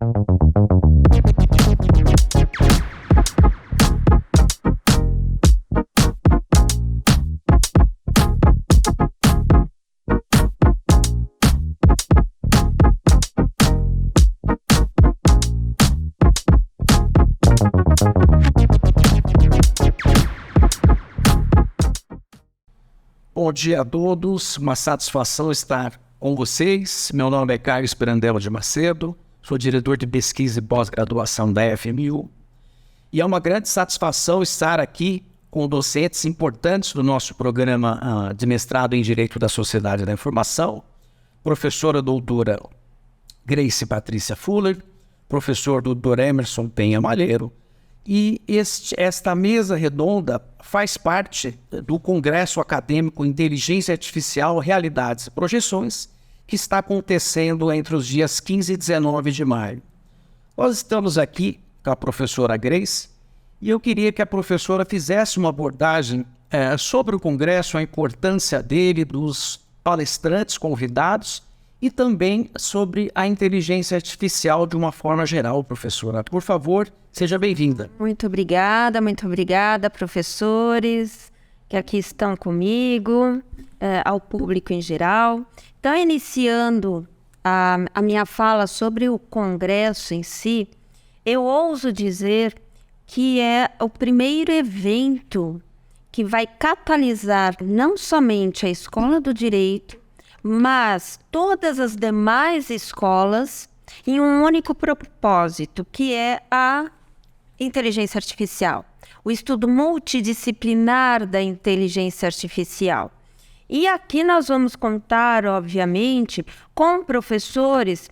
Bom dia a todos, uma satisfação estar com vocês. Meu nome é Carlos Pirandello de Macedo, sou diretor de pesquisa e pós-graduação da FMU. E é uma grande satisfação estar aqui com docentes importantes do nosso programa de mestrado em Direito da Sociedade e da Informação, professora doutora Grace Patrícia Fuller, professor doutor Emerson Penha Malheiro. E esta mesa redonda faz parte do Congresso Acadêmico Inteligência Artificial, Realidades e Projeções, que está acontecendo entre os dias 15 e 19 de maio. Nós estamos aqui com a professora Grace e eu queria que a professora fizesse uma abordagem sobre o Congresso, a importância dele, dos palestrantes convidados e também sobre a inteligência artificial de uma forma geral, professora. Por favor, seja bem-vinda. Muito obrigada, professores que aqui estão comigo, ao público em geral. Então, iniciando a minha fala sobre o Congresso em si, eu ouso dizer que é o primeiro evento que vai catalisar não somente a Escola do Direito, mas todas as demais escolas em um único propósito, que é a inteligência artificial, o estudo multidisciplinar da inteligência artificial. E aqui nós vamos contar, obviamente, com professores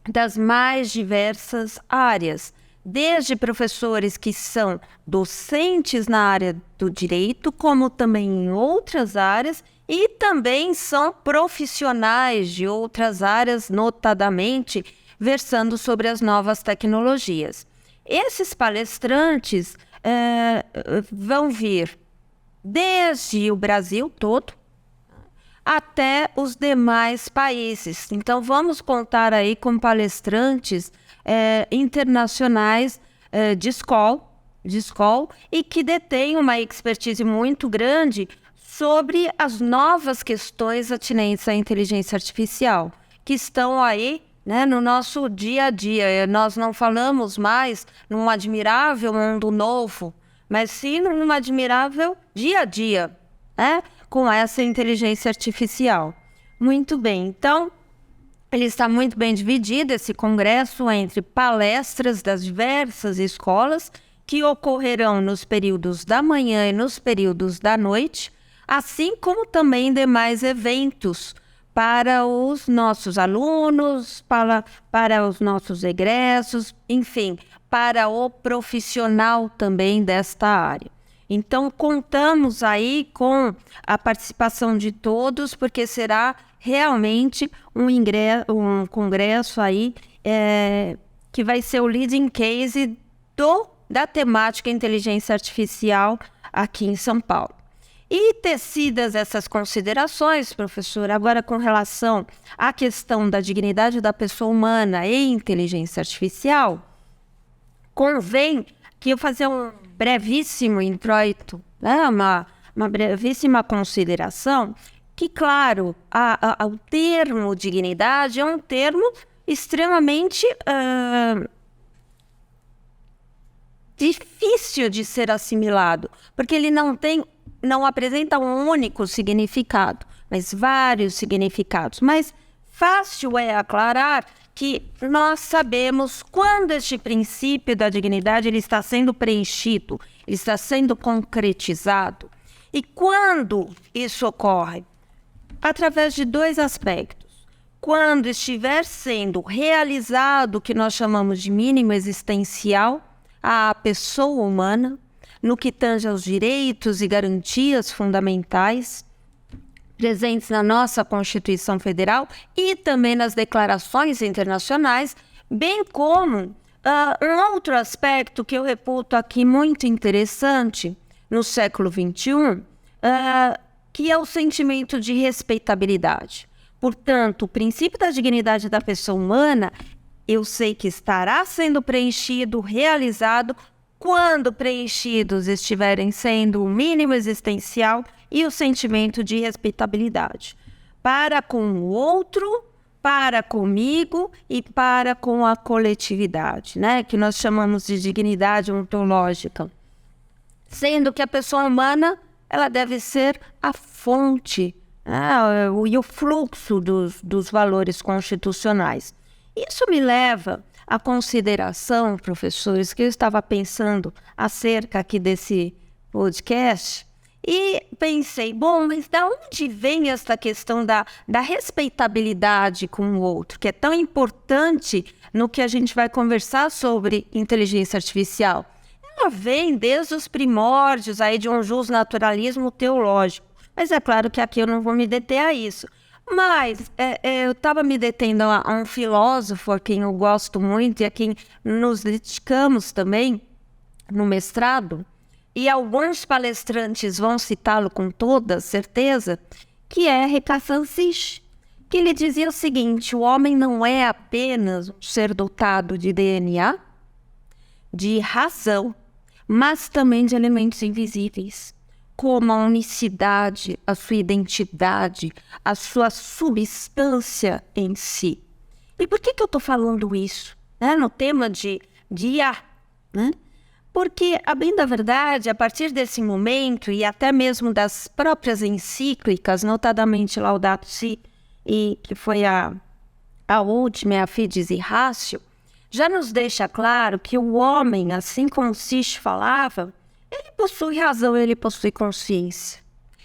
das mais diversas áreas, desde professores que são docentes na área do direito, como também em outras áreas, e também são profissionais de outras áreas, notadamente versando sobre as novas tecnologias. Esses palestrantes vão vir desde o Brasil todo até os demais países. Então, vamos contar aí com palestrantes internacionais de escola e que detêm uma expertise muito grande sobre as novas questões atinentes à inteligência artificial, que estão aí, né, no nosso dia a dia. Nós não falamos mais num admirável mundo novo, mas sim num admirável dia a dia, né, com essa inteligência artificial. Muito bem, então, ele está muito bem dividido, esse congresso, entre palestras das diversas escolas, que ocorrerão nos períodos da manhã e nos períodos da noite, assim como também demais eventos para os nossos alunos, para os nossos egressos, enfim, para o profissional também desta área. Então, contamos aí com a participação de todos, porque será realmente um congresso aí que vai ser o leading case da temática inteligência artificial aqui em São Paulo. E tecidas essas considerações, professor, agora com relação à questão da dignidade da pessoa humana e inteligência artificial, convém que eu fazer um brevíssimo introito, né? uma brevíssima consideração, que, claro, o termo dignidade é um termo extremamente difícil de ser assimilado, porque ele não apresenta um único significado, mas vários significados. Mas fácil é aclarar que nós sabemos quando este princípio da dignidade ele está sendo preenchido, ele está sendo concretizado. E quando isso ocorre? Através de dois aspectos. Quando estiver sendo realizado o que nós chamamos de mínimo existencial à pessoa humana, no que tange aos direitos e garantias fundamentais presentes na nossa Constituição Federal e também nas declarações internacionais, bem como um outro aspecto que eu reputo aqui muito interessante no século XXI, que é o sentimento de respeitabilidade. Portanto, o princípio da dignidade da pessoa humana eu sei que estará sendo preenchido, realizado, quando preenchidos estiverem sendo o mínimo existencial e o sentimento de respeitabilidade para com o outro, para comigo e para com a coletividade, né? Que nós chamamos de dignidade ontológica. Sendo que a pessoa humana, ela deve ser a fonte, né? E o fluxo dos valores constitucionais. Isso me leva à consideração, professores, que eu estava pensando acerca aqui desse podcast e pensei, bom, mas da onde vem essa questão da respeitabilidade com o outro, que é tão importante no que a gente vai conversar sobre inteligência artificial? Ela vem desde os primórdios aí de um justnaturalismo teológico, mas é claro que aqui eu não vou me deter a isso. Mas eu estava me detendo a um filósofo a quem eu gosto muito e a quem nos dedicamos também no mestrado, e alguns palestrantes vão citá-lo com toda certeza, que é Ricard Francis, que ele dizia o seguinte: o homem não é apenas um ser dotado de DNA, de razão, mas também de elementos invisíveis, como a unicidade, a sua identidade, a sua substância em si. E por que eu estou falando isso, né, no tema de IA? Né? Porque, a bem da verdade, a partir desse momento, e até mesmo das próprias encíclicas, notadamente Laudato Si, e que foi a última, a Fides Ratio, já nos deixa claro que o homem, assim como Fichte falava, ele possui razão, ele possui consciência,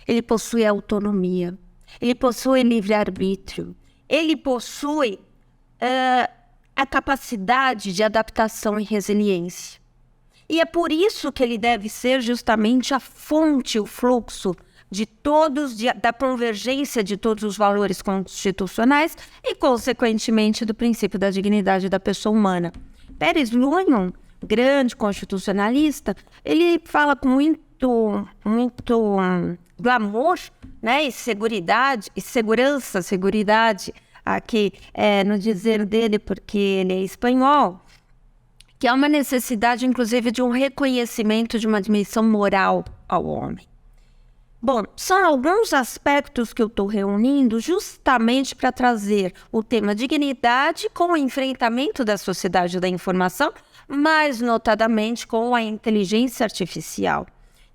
ele possui autonomia, ele possui livre-arbítrio, ele possui a capacidade de adaptação e resiliência. E é por isso que ele deve ser justamente a fonte, o fluxo de todos, da convergência de todos os valores constitucionais e, consequentemente, do princípio da dignidade da pessoa humana. Pérez Luyan, grande constitucionalista, ele fala com muito glamour, né, e seguridade, aqui no dizer dele, porque ele é espanhol, que há uma necessidade, inclusive, de um reconhecimento de uma dimensão moral ao homem. Bom, são alguns aspectos que eu estou reunindo justamente para trazer o tema dignidade com o enfrentamento da sociedade da informação, mais notadamente com a inteligência artificial.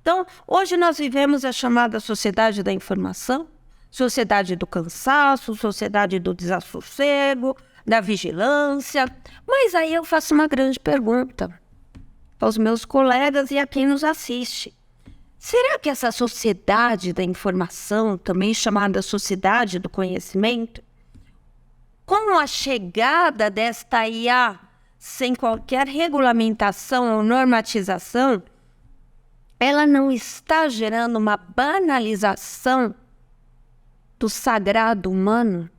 Então, hoje nós vivemos a chamada sociedade da informação, sociedade do cansaço, sociedade do desassossego, da vigilância. Mas aí eu faço uma grande pergunta aos meus colegas e a quem nos assiste. Será que essa sociedade da informação, também chamada sociedade do conhecimento, com a chegada desta IA, sem qualquer regulamentação ou normatização, ela não está gerando uma banalização do sagrado humano?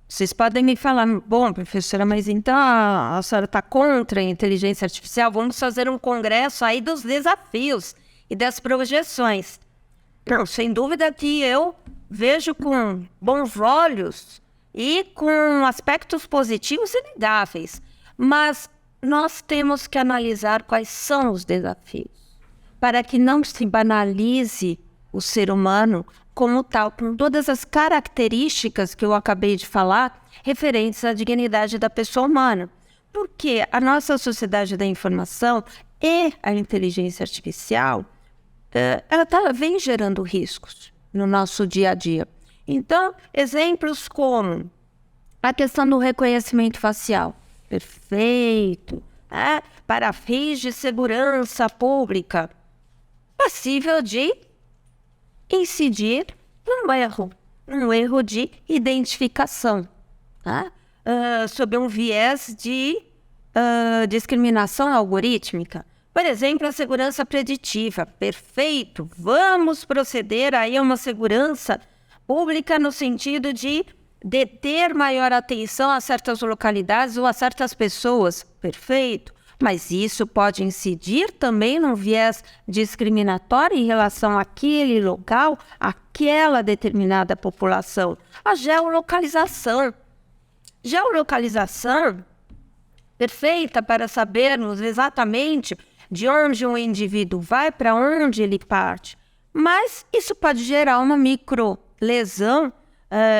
Vocês podem me falar, bom, professora, mas então a senhora está contra a inteligência artificial? Vamos fazer um congresso aí dos desafios e das projeções. Não, sem dúvida que eu vejo com bons olhos e com aspectos positivos inegáveis. Mas nós temos que analisar quais são os desafios, para que não se banalize o ser humano como tal, com todas as características que eu acabei de falar, referentes à dignidade da pessoa humana. Porque a nossa sociedade da informação e a inteligência artificial, ela vem gerando riscos no nosso dia a dia. Então, exemplos como a questão do reconhecimento facial. Perfeito, né? Para fins de segurança pública, passível de incidir num erro de identificação, tá? Sob um viés de discriminação algorítmica. Por exemplo, a segurança preditiva. Perfeito, vamos proceder aí a uma segurança pública no sentido de deter maior atenção a certas localidades ou a certas pessoas. Perfeito. Mas isso pode incidir também num viés discriminatório em relação àquele local, àquela determinada população. A geolocalização. Geolocalização perfeita para sabermos exatamente de onde um indivíduo vai, para onde ele parte. Mas isso pode gerar uma microlesão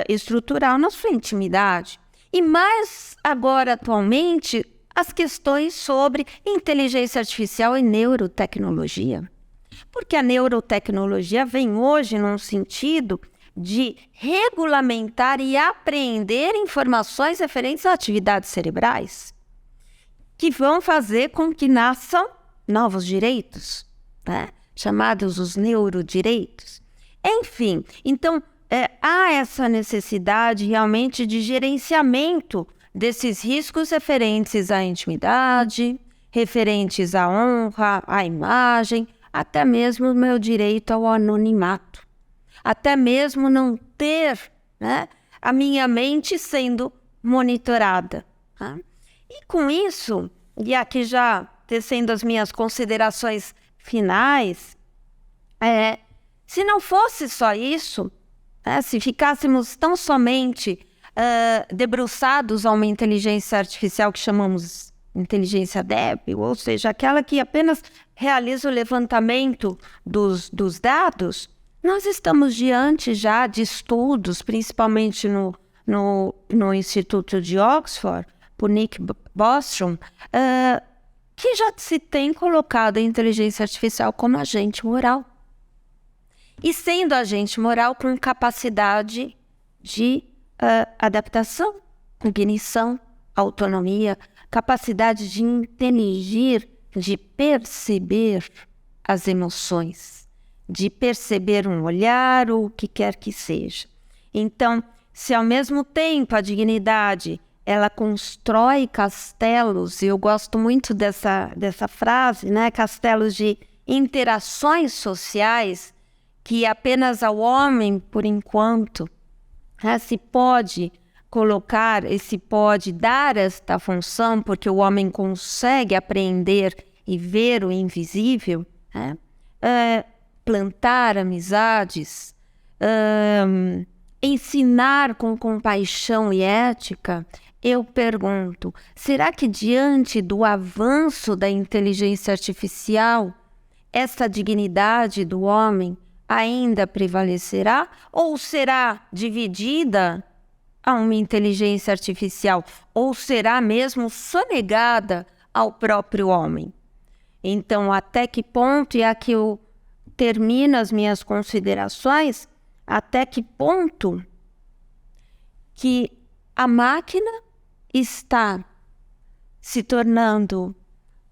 estrutural na sua intimidade. E mais agora, atualmente, as questões sobre inteligência artificial e neurotecnologia. Porque a neurotecnologia vem hoje num sentido de regulamentar e apreender informações referentes a atividades cerebrais, que vão fazer com que nasçam novos direitos, né? Chamados os neurodireitos. Enfim, então há essa necessidade realmente de gerenciamento desses riscos referentes à intimidade, referentes à honra, à imagem, até mesmo o meu direito ao anonimato, até mesmo não ter, né, a minha mente sendo monitorada. Tá? E com isso, e aqui já tecendo as minhas considerações finais, se não fosse só isso, se ficássemos tão somente debruçados a uma inteligência artificial que chamamos inteligência débil, ou seja, aquela que apenas realiza o levantamento dos dados, nós estamos diante já de estudos, principalmente no Instituto de Oxford, por Nick Bostrom, que já se tem colocado a inteligência artificial como agente moral. E sendo agente moral com capacidade de adaptação, cognição, autonomia, capacidade de inteligir, de perceber as emoções, de perceber um olhar ou o que quer que seja. Então, se ao mesmo tempo a dignidade ela constrói castelos, e eu gosto muito dessa frase, né? Castelos de interações sociais, que apenas ao homem, por enquanto, se pode colocar, se pode dar esta função, porque o homem consegue apreender e ver o invisível, plantar amizades, ensinar com compaixão e ética. Eu pergunto, será que diante do avanço da inteligência artificial, essa dignidade do homem ainda prevalecerá ou será dividida a uma inteligência artificial ou será mesmo sonegada ao próprio homem? Então, até que ponto, e aqui eu termino as minhas considerações, até que ponto que a máquina está se tornando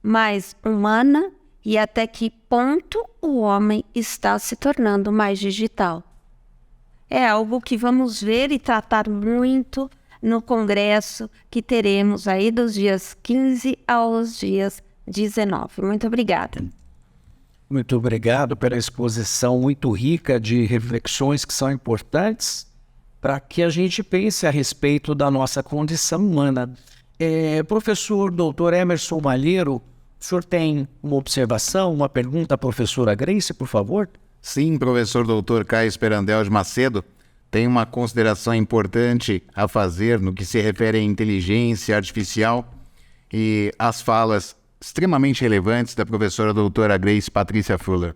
mais humana e até que ponto o homem está se tornando mais digital. É algo que vamos ver e tratar muito no congresso que teremos aí dos dias 15 aos dias 19. Muito obrigada. Muito obrigado pela exposição muito rica de reflexões que são importantes para que a gente pense a respeito da nossa condição humana. Professor Dr. Emerson Malheiro, o senhor tem uma observação, uma pergunta à professora Grace, por favor? Sim, professor Dr. Caio Sperandel de Macedo, tem uma consideração importante a fazer no que se refere à inteligência artificial e às falas extremamente relevantes da professora doutora Grace Patrícia Fuller.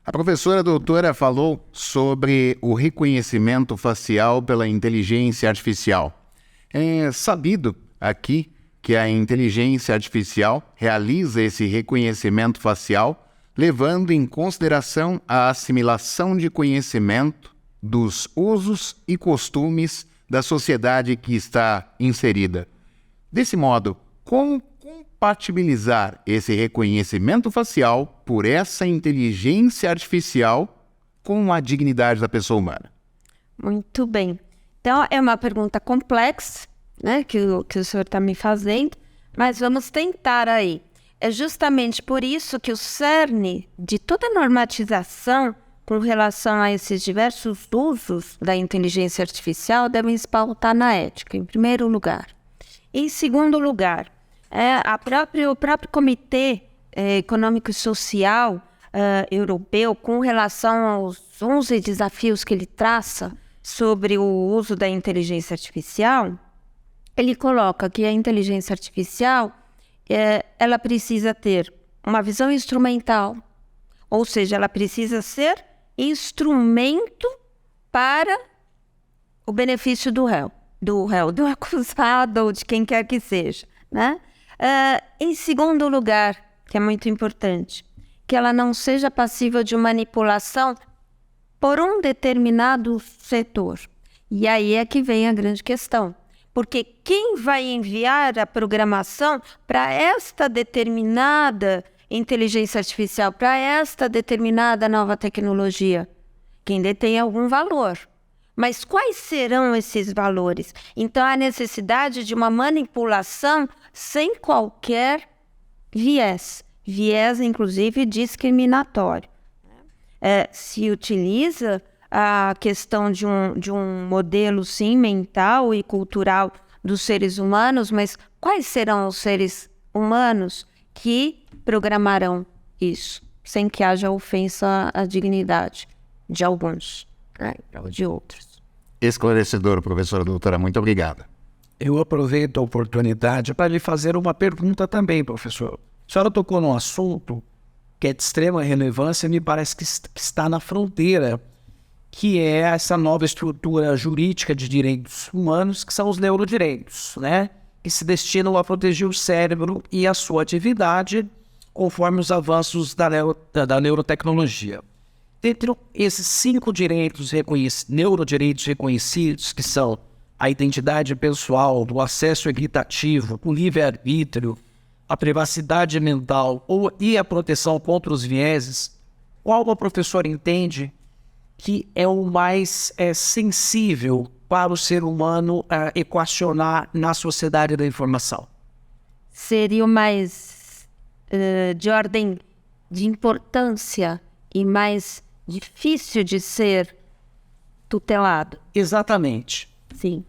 A professora doutora falou sobre o reconhecimento facial pela inteligência artificial. É sabido aqui que a inteligência artificial realiza esse reconhecimento facial levando em consideração a assimilação de conhecimento dos usos e costumes da sociedade que está inserida. Desse modo, como compatibilizar esse reconhecimento facial por essa inteligência artificial com a dignidade da pessoa humana? Muito bem. Então, é uma pergunta complexa, né, que o senhor está me fazendo, mas vamos tentar aí. É justamente por isso que o cerne de toda normatização com relação a esses diversos usos da inteligência artificial devem se pautar na ética, em primeiro lugar. Em segundo lugar, o próprio Comitê Econômico e Social Europeu, com relação aos 11 desafios que ele traça sobre o uso da inteligência artificial, ele coloca que a inteligência artificial ela precisa ter uma visão instrumental, ou seja, ela precisa ser instrumento para o benefício do acusado ou de quem quer que seja, né? Em segundo lugar, que é muito importante, que ela não seja passível de manipulação por um determinado setor. E aí é que vem a grande questão. Porque quem vai enviar a programação para esta determinada inteligência artificial, para esta determinada nova tecnologia? Quem detém algum valor. Mas quais serão esses valores? Então, há necessidade de uma manipulação sem qualquer viés. Viés, inclusive, discriminatório. Se utiliza a questão de um modelo, sim, mental e cultural dos seres humanos, mas quais serão os seres humanos que programarão isso, sem que haja ofensa à dignidade de alguns, né, ou de outros? Esclarecedor, professora doutora, muito obrigada. Eu aproveito a oportunidade para lhe fazer uma pergunta também, professor. A senhora tocou num assunto que é de extrema relevância e me parece que está na fronteira, que é essa nova estrutura jurídica de direitos humanos, que são os neurodireitos, né? Que se destinam a proteger o cérebro e a sua atividade conforme os avanços da neurotecnologia. Dentre esses 5 direitos neurodireitos reconhecidos, que são a identidade pessoal, o acesso equitativo, o livre-arbítrio, a privacidade mental e a proteção contra os vieses, qual o professor entende que é o mais sensível para o ser humano equacionar na sociedade da informação? Seria o mais de ordem de importância e mais difícil de ser tutelado? Exatamente. Sim.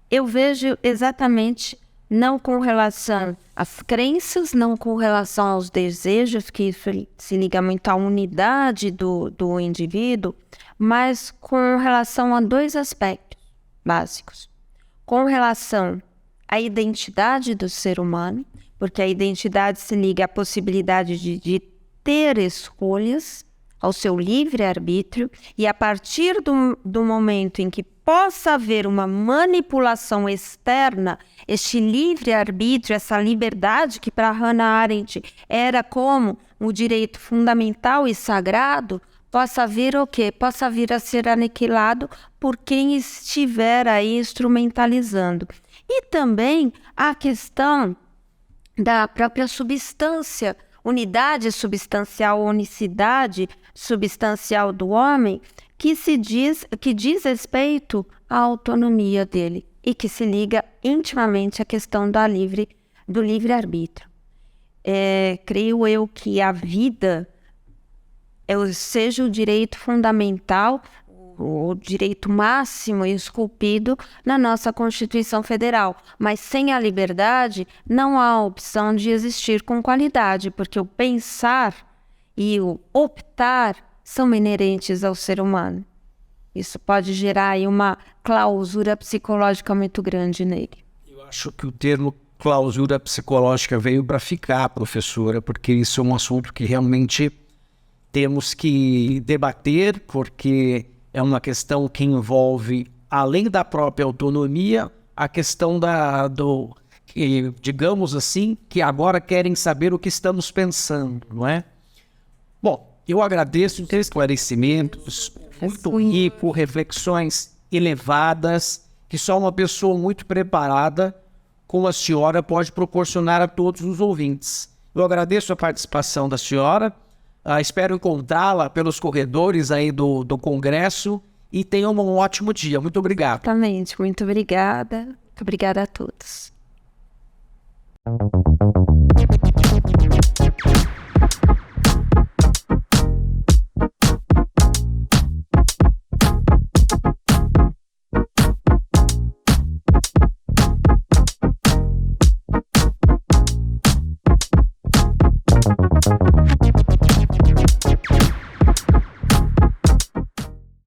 Eu vejo exatamente não com relação às crenças, não com relação aos desejos, que isso se liga muito à unidade do indivíduo, mas com relação a 2 aspectos básicos. Com relação à identidade do ser humano, porque a identidade se liga à possibilidade de ter escolhas, ao seu livre-arbítrio, e a partir do momento em que possa haver uma manipulação externa, este livre-arbítrio, essa liberdade que para Hannah Arendt era como um direito fundamental e sagrado, possa vir o quê? Possa vir a ser aniquilado por quem estiver aí instrumentalizando. E também a questão da própria substância, unidade substancial, unicidade substancial do homem, que diz respeito à autonomia dele e que se liga intimamente à questão do livre-arbítrio. Creio eu que a vida seja o direito fundamental, o direito máximo esculpido na nossa Constituição Federal. Mas sem a liberdade não há opção de existir com qualidade, porque o pensar e o optar são inerentes ao ser humano. Isso pode gerar aí uma clausura psicológica muito grande nele. Eu acho que o termo clausura psicológica veio para ficar, professora, porque isso é um assunto que realmente temos que debater, porque é uma questão que envolve, além da própria autonomia, a questão digamos assim, que agora querem saber o que estamos pensando, não é? Bom, eu agradeço os esclarecimentos, muito rico, reflexões elevadas, que só uma pessoa muito preparada como a senhora pode proporcionar a todos os ouvintes. Eu agradeço a participação da senhora, espero encontrá-la pelos corredores aí do Congresso e tenham um ótimo dia. Muito obrigado. Exatamente, muito obrigada. Muito obrigada a todos.